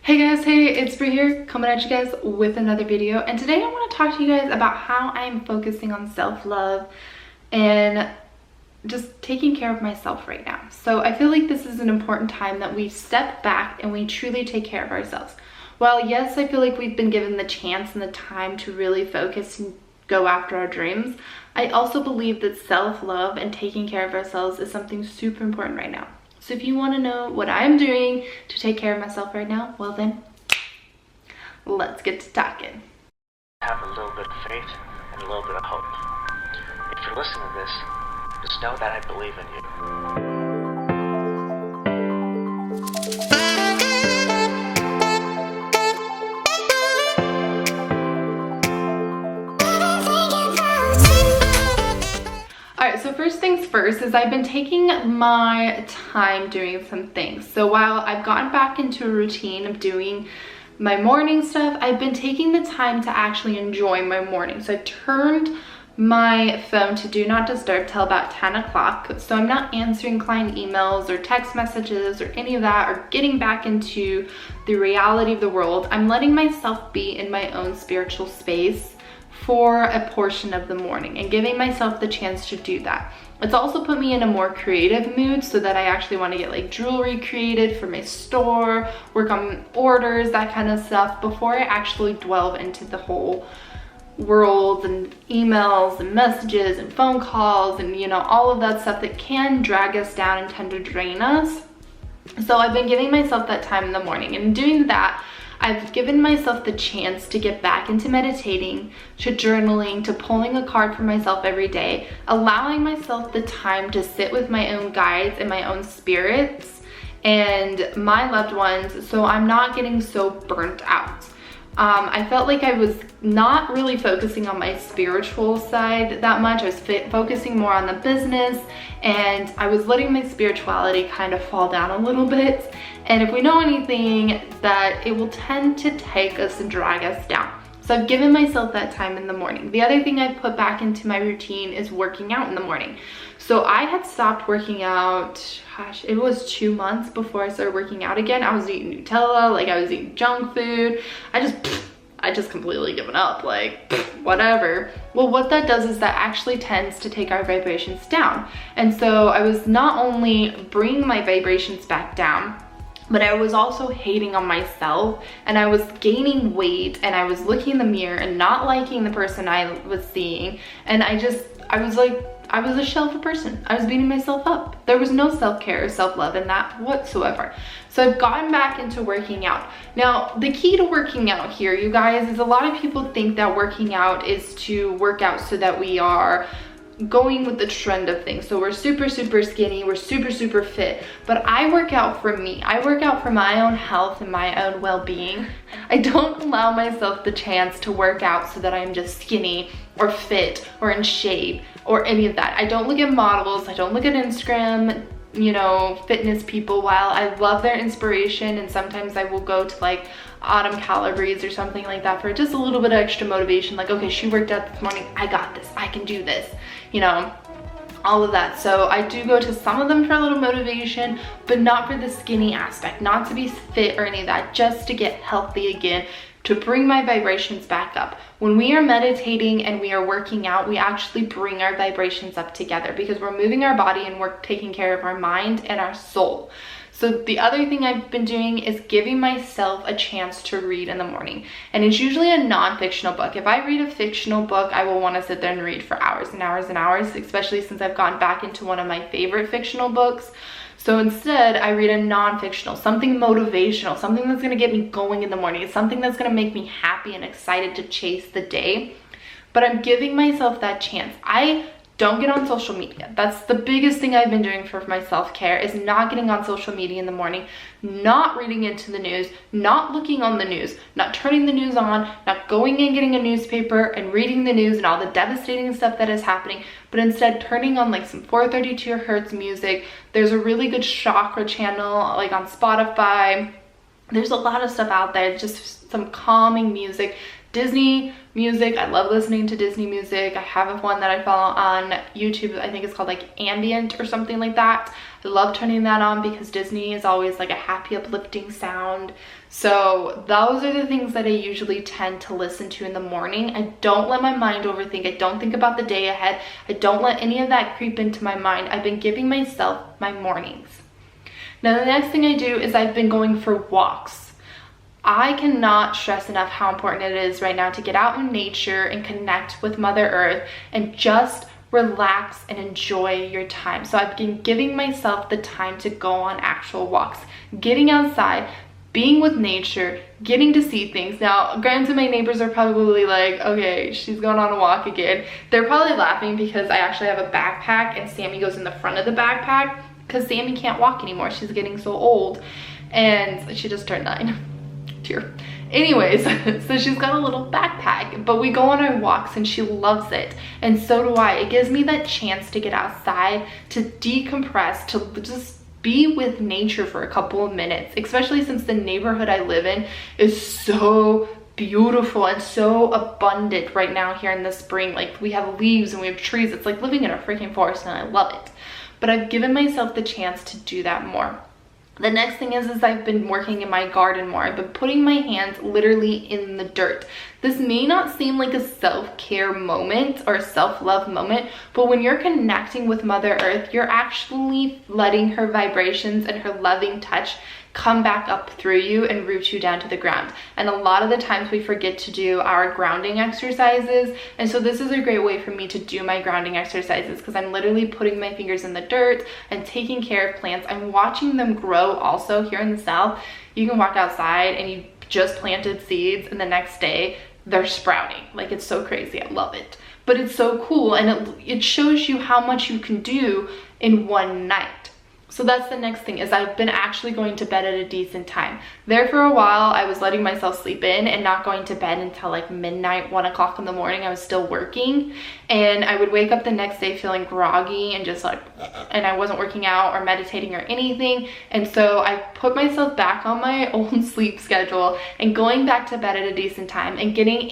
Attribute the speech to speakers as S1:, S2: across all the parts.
S1: Hey guys, hey, it's Bri here, coming at you guys with another video. And today I want to talk to you guys about how I'm focusing on self-love and just taking care of myself right now. So I feel like this is an important time that we step back and we truly take care of ourselves. While yes, I feel like we've been given the chance and the time to really focus and go after our dreams, I also believe that self-love and taking care of ourselves is something super important right now. So if you want to know what I'm doing to take care of myself right now, well then, let's get to talking.
S2: Have a little bit of faith and a little bit of hope. If you're listening to this, just know that I believe in you.
S1: Alright, so first things first is I've been taking my time doing some things. So while I've gotten back into a routine of doing my morning stuff, I've been taking the time to actually enjoy my morning. So I turned my phone to do not disturb till about 10 o'clock. So I'm not answering client emails or text messages or any of that, or getting back into the reality of the world. I'm letting myself be in my own spiritual space for a portion of the morning and giving myself the chance to do that. It's also put me in a more creative mood so that I actually want to get like jewelry created for my store, work on orders, that kind of stuff, before I actually delve into the whole world and emails and messages and phone calls and, you know, all of that stuff that can drag us down and tend to drain us. So I've been giving myself that time in the morning, and doing that, I've given myself the chance to get back into meditating, to journaling, to pulling a card for myself every day, allowing myself the time to sit with my own guides and my own spirits and my loved ones, so I'm not getting so burnt out. I felt like I was not really focusing on my spiritual side that much. I was focusing more on the business, and I was letting my spirituality kind of fall down a little bit. And if we know anything, that it will tend to take us and drag us down. So I've given myself that time in the morning. The other thing I've put back into my routine is working out in the morning. So I had stopped working out, gosh, it was 2 months before I started working out again. I was eating Nutella, like I was eating junk food. I just completely given up, like whatever. Well, what that does is that actually tends to take our vibrations down. And so I was not only bringing my vibrations back down, but I was also hating on myself, and I was gaining weight, and I was looking in the mirror and not liking the person I was seeing. And I was a sheltered person. I was beating myself up. There was no self-care or self-love in that whatsoever. So I've gotten back into working out. Now, the key to working out here, you guys, is a lot of people think that working out is to work out so that we are going with the trend of things. So we're super skinny, we're super fit. But I work out for me. I work out for my own health and my own well-being. I don't allow myself the chance to work out so that I'm just skinny or fit or in shape or any of that. I don't look at models, I don't look at Instagram, you know, fitness people. While I love their inspiration, and sometimes I will go to like Autumn Calories or something like that for just a little bit of extra motivation, like, okay, she worked out this morning, I got this, I can do this, you know, all of that. So I do go to some of them for a little motivation, but not for the skinny aspect, not to be fit or any of that, just to get healthy again, to bring my vibrations back up. When we are meditating and we are working out, we actually bring our vibrations up together because we're moving our body and we're taking care of our mind and our soul. So the other thing I've been doing is giving myself a chance to read in the morning. And it's usually a non-fictional book. If I read a fictional book, I will want to sit there and read for hours and hours and hours, especially since I've gone back into one of my favorite fictional books. So instead, I read a non-fictional, something motivational, something that's going to get me going in the morning. It's something that's going to make me happy and excited to chase the day. But I'm giving myself that chance. I don't get on social media. That's the biggest thing I've been doing for my self-care, is not getting on social media in the morning, not reading into the news, not looking on the news, not turning the news on, not going and getting a newspaper and reading the news and all the devastating stuff that is happening, but instead turning on like some 432 hertz music. There's a really good chakra channel like on Spotify. There's a lot of stuff out there, just some calming music, Disney music. I love listening to Disney music. I have one that I follow on YouTube. I think it's called like Ambient or something like that. I love turning that on because Disney is always like a happy, uplifting sound. So those are the things that I usually tend to listen to in the morning. I don't let my mind overthink. I don't think about the day ahead. I don't let any of that creep into my mind. I've been giving myself my mornings. Now the next thing I do is I've been going for walks. I cannot stress enough how important it is right now to get out in nature and connect with Mother Earth and just relax and enjoy your time. So I've been giving myself the time to go on actual walks, getting outside, being with nature, getting to see things. Now, granted, my neighbors are probably like, okay, she's going on a walk again. They're probably laughing because I actually have a backpack and Sammy goes in the front of the backpack because Sammy can't walk anymore. She's getting so old and she just turned 9. Anyways, so she's got a little backpack, but we go on our walks and she loves it, and so do I. It gives me that chance to get outside, to decompress, to just be with nature for a couple of minutes, especially since the neighborhood I live in is so beautiful and so abundant right now here in the spring. Like, we have leaves and we have trees. It's like living in a freaking forest, and I love it. But I've given myself the chance to do that more. The next thing is I've been working in my garden more. I've been putting my hands literally in the dirt. This may not seem like a self-care moment or a self-love moment, but when you're connecting with Mother Earth, you're actually letting her vibrations and her loving touch come back up through you and root you down to the ground. And a lot of the times we forget to do our grounding exercises, and so this is a great way for me to do my grounding exercises because I'm literally putting my fingers in the dirt and taking care of plants. I'm watching them grow. Also, here in the South, you can walk outside and you just planted seeds and the next day they're sprouting. Like, it's so crazy. I love it, but it's so cool, and it shows you how much you can do in one night. So that's the next thing, is I've been actually going to bed at a decent time. There for a while, I was letting myself sleep in and not going to bed until like midnight, 1 o'clock in the morning. I was still working, and I would wake up the next day feeling groggy and just like, and I wasn't working out or meditating or anything. And so I put myself back on my old sleep schedule and going back to bed at a decent time and getting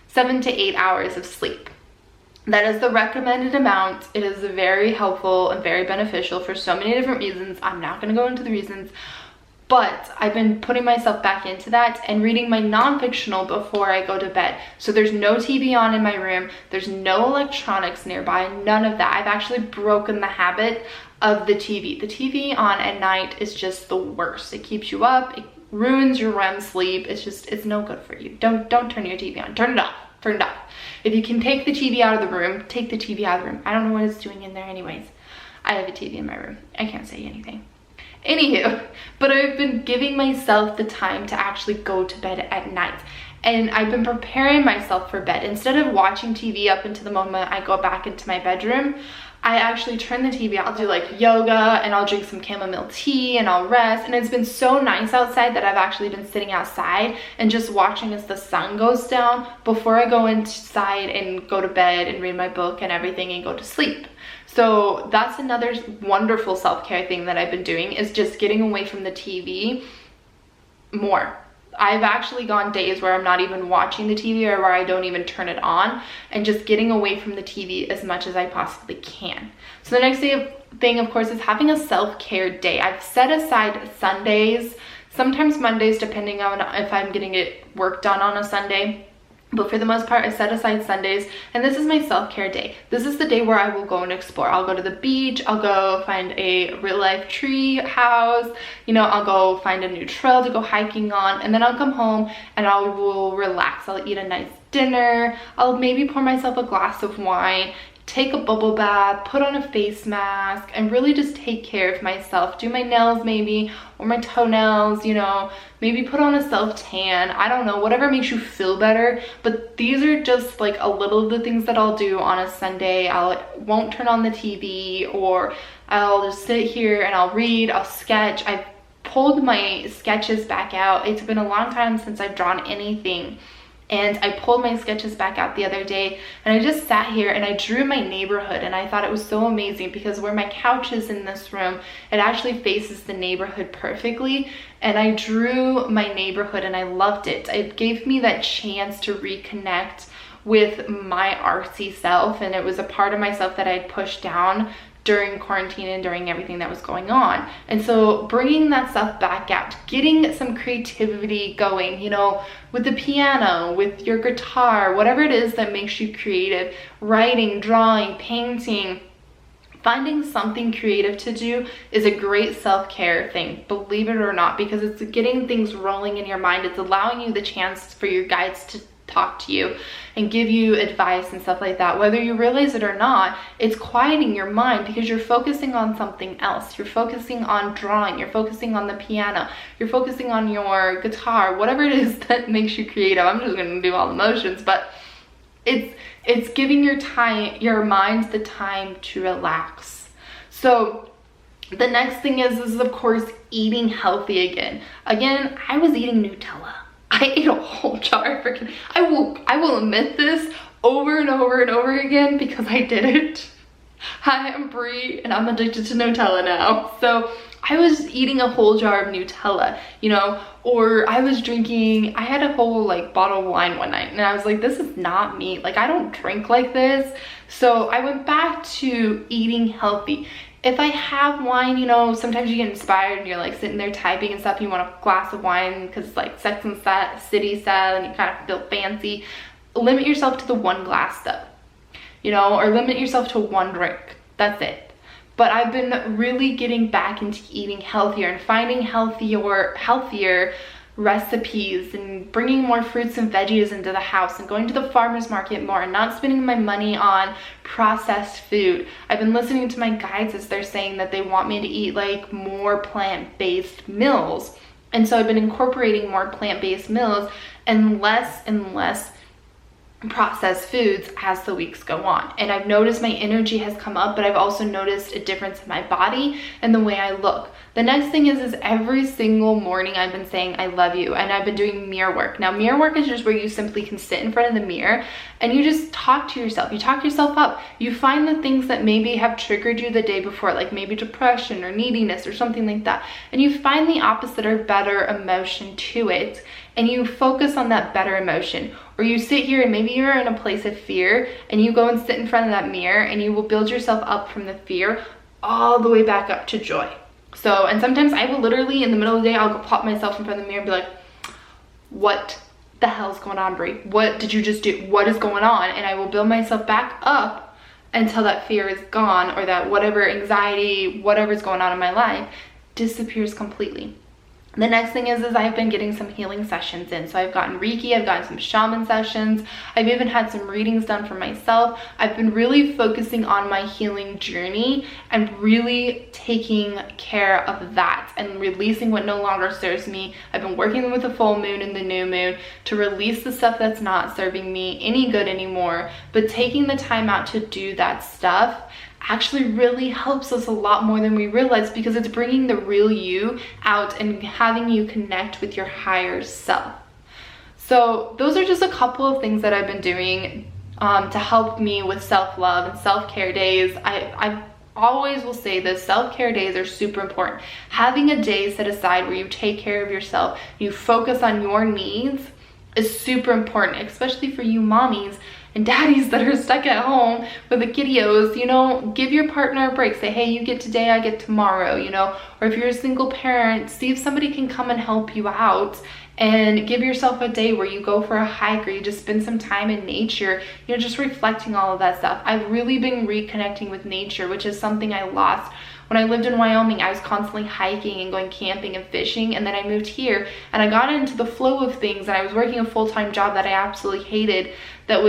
S1: 7 to 8 hours of sleep. That is the recommended amount. It is very helpful and very beneficial for so many different reasons. I'm not going to go into the reasons, but I've been putting myself back into that and reading my non-fictional before I go to bed. So there's no TV on in my room. There's no electronics nearby, none of that. I've actually broken the habit of the TV. The TV on at night is just the worst. It keeps you up. It ruins your REM sleep. It's no good for you. Don't turn your TV on. Turn it off. Turn it off. If you can take the TV out of the room, take the TV out of the room. I don't know what it's doing in there anyways. I have a TV in my room. I can't say anything. Anywho, but I've been giving myself the time to actually go to bed at night. And I've been preparing myself for bed. Instead of watching TV up until the moment I go back into my bedroom, I actually turn the TV on. I'll do like yoga and I'll drink some chamomile tea and I'll rest. And it's been so nice outside that I've actually been sitting outside and just watching as the sun goes down before I go inside and go to bed and read my book and everything and go to sleep. So that's another wonderful self-care thing that I've been doing, is just getting away from the TV more. I've actually gone days where I'm not even watching the TV or where I don't even turn it on, and just getting away from the TV as much as I possibly can. So the next thing, of course, is having a self-care day. I've set aside Sundays, sometimes Mondays, depending on if I'm getting it work done on a Sunday. But for the most part, I set aside Sundays, and this is my self-care day. This is the day where I will go and explore. I'll go to the beach, I'll go find a real-life tree house, you know, I'll go find a new trail to go hiking on, and then I'll come home and I will relax. I'll eat a nice dinner, I'll maybe pour myself a glass of wine, take a bubble bath, put on a face mask, and really just take care of myself. Do my nails maybe, or my toenails, you know, maybe put on a self-tan. I don't know, whatever makes you feel better. But these are just like a little of the things that I'll do on a Sunday. I won't turn on the TV, or I'll just sit here and I'll read, I'll sketch. I've pulled my sketches back out. It's been a long time since I've drawn anything. And I pulled my sketches back out the other day, and I just sat here and I drew my neighborhood, and I thought it was so amazing because where my couch is in this room, it actually faces the neighborhood perfectly. And I drew my neighborhood and I loved it. It gave me that chance to reconnect with my artsy self, and it was a part of myself that I'd pushed down during quarantine and during everything that was going on. And so bringing that stuff back out, getting some creativity going, you know, with the piano, with your guitar, whatever it is that makes you creative, writing, drawing, painting, finding something creative to do is a great self-care thing, believe it or not, because it's getting things rolling in your mind. It's allowing you the chance for your guides to talk to you and give you advice and stuff like that. Whether you realize it or not, it's quieting your mind because you're focusing on something else. You're focusing on drawing, you're focusing on the piano, you're focusing on your guitar, whatever it is that makes you creative. I'm just gonna do all the motions, but it's giving your mind the time to relax. So the next thing is of course eating healthy again. I was eating Nutella. I ate a whole jar of freaking, I will admit this over and over and over again because I did it. Hi, I'm Bri and I'm addicted to Nutella now. So I was eating a whole jar of Nutella, you know, or I was drinking, I had a whole like bottle of wine one night and I was like, this is not me. Like, I don't drink like this. So I went back to eating healthy. If I have wine, you know, sometimes you get inspired and you're like sitting there typing and stuff, you want a glass of wine because it's like Sex and City style and you kind of feel fancy. Limit yourself to the one glass though, you know, or limit yourself to one drink. That's it. But I've been really getting back into eating healthier and finding healthier recipes and bringing more fruits and veggies into the house and going to the farmer's market more and not spending my money on processed food. I've been listening to my guides as they're saying that they want me to eat like more plant-based meals. And so I've been incorporating more plant-based meals and less processed foods as the weeks go on. And I've noticed my energy has come up, but I've also noticed a difference in my body and the way I look. The next thing is every single morning I've been saying I love you, and I've been doing mirror work. Now mirror work is just where you simply can sit in front of the mirror and you just talk to yourself. You talk yourself up. You find the things that maybe have triggered you the day before, like maybe depression or neediness or something like that, and you find the opposite or better emotion to it and you focus on that better emotion. Or you sit here and maybe you're in a place of fear and you go and sit in front of that mirror and you will build yourself up from the fear all the way back up to joy. So, and sometimes I will literally in the middle of the day, I'll go pop myself in front of the mirror and be like, what the hell's going on, Bri? What did you just do? What is going on? And I will build myself back up until that fear is gone, or that whatever anxiety, whatever's going on in my life disappears completely. The next thing is I've been getting some healing sessions in. So I've gotten Reiki, I've gotten some shaman sessions, I've even had some readings done for myself. I've been really focusing on my healing journey and really taking care of that and releasing what no longer serves me. I've been working with the full moon and the new moon to release the stuff that's not serving me any good anymore. But taking the time out to do that stuff actually really helps us a lot more than we realize, because it's bringing the real you out and having you connect with your higher self. So those are just a couple of things that I've been doing to help me with self-love and self-care days. I always will say this, self-care days are super important. Having a day set aside where you take care of yourself, you focus on your needs is super important, especially for you mommies and daddies that are stuck at home with the kiddos. You know, give your partner a break. Say, hey, you get today, I get tomorrow, you know. Or if you're a single parent, see if somebody can come and help you out, and give yourself a day where you go for a hike or you just spend some time in nature, you know, just reflecting all of that stuff. I've really been reconnecting with nature, which is something I lost. When I lived in Wyoming, I was constantly hiking and going camping and fishing, and then I moved here and I got into the flow of things, and I was working a full-time job that I absolutely hated. It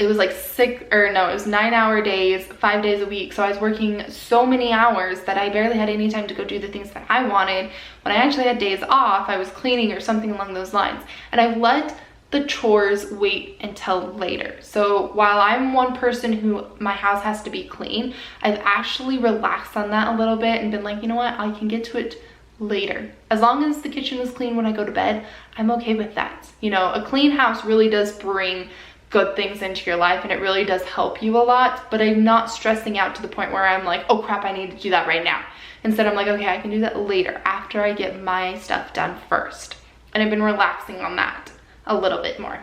S1: was like 9-hour days, 5 days a week. So I was working so many hours that I barely had any time to go do the things that I wanted. When I actually had days off, I was cleaning or something along those lines. And I've let the chores wait until later. So while I'm one person who my house has to be clean, I've actually relaxed on that a little bit and been like, you know what, I can get to it later. As long as the kitchen is clean when I go to bed, I'm okay with that. You know, a clean house really does bring good things into your life, and it really does help you a lot, but I'm not stressing out to the point where I'm like, oh crap, I need to do that right now. Instead, I'm like, okay, I can do that later after I get my stuff done first. And I've been relaxing on that a little bit more,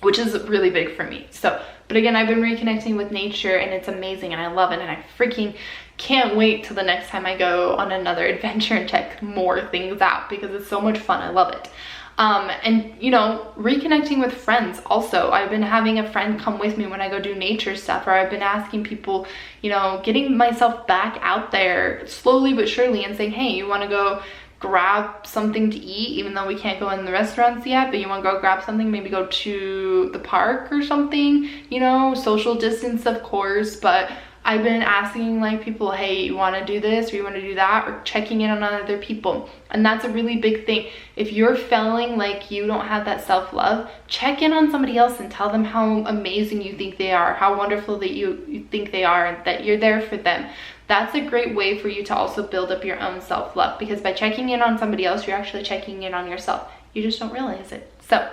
S1: which is really big for me. So, but again, I've been reconnecting with nature, and it's amazing, and I love it, and I freaking can't wait till the next time I go on another adventure and check more things out, because it's so much fun. I love it. And you know, reconnecting with friends also. I've been having a friend come with me when I go do nature stuff, or I've been asking people, you know, getting myself back out there slowly but surely and saying, hey, you want to go grab something to eat, even though we can't go in the restaurants yet, but you want to go grab something, maybe go to the park or something, you know, social distance of course, but I've been asking like people, hey, you want to do this or you want to do that, or checking in on other people. And that's a really big thing. If you're feeling like you don't have that self-love, check in on somebody else and tell them how amazing you think they are, how wonderful that you think they are, and that you're there for them. That's a great way for you to also build up your own self-love, because by checking in on somebody else, you're actually checking in on yourself. You just don't realize it. So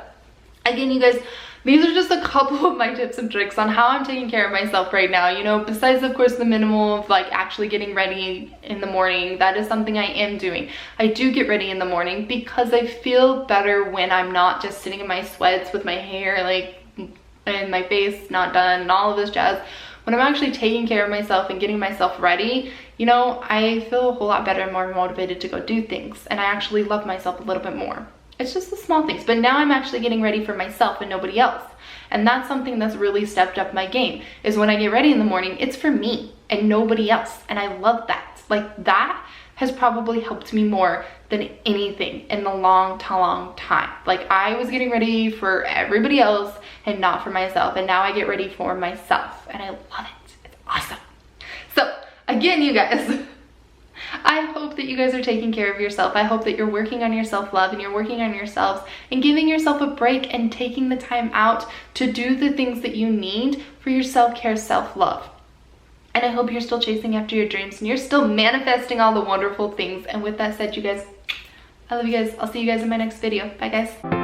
S1: again, you guys, these are just a couple of my tips and tricks on how I'm taking care of myself right now. You know, besides of course the minimal of like actually getting ready in the morning, that is something I am doing. I do get ready in the morning because I feel better when I'm not just sitting in my sweats with my hair like and my face not done and all of this jazz. When I'm actually taking care of myself and getting myself ready, you know, I feel a whole lot better and more motivated to go do things, and I actually love myself a little bit more. It's just the small things, but now I'm actually getting ready for myself and nobody else. And that's something that's really stepped up my game, is when I get ready in the morning, it's for me and nobody else. And I love that. Like, that has probably helped me more than anything in the long time. Like, I was getting ready for everybody else and not for myself. And now I get ready for myself and I love it. It's awesome. So again, you guys, I hope that you guys are taking care of yourself. I hope that you're working on your self-love and you're working on yourselves and giving yourself a break and taking the time out to do the things that you need for your self-care, self-love. And I hope you're still chasing after your dreams and you're still manifesting all the wonderful things. And with that said, you guys, I love you guys. I'll see you guys in my next video. Bye, guys.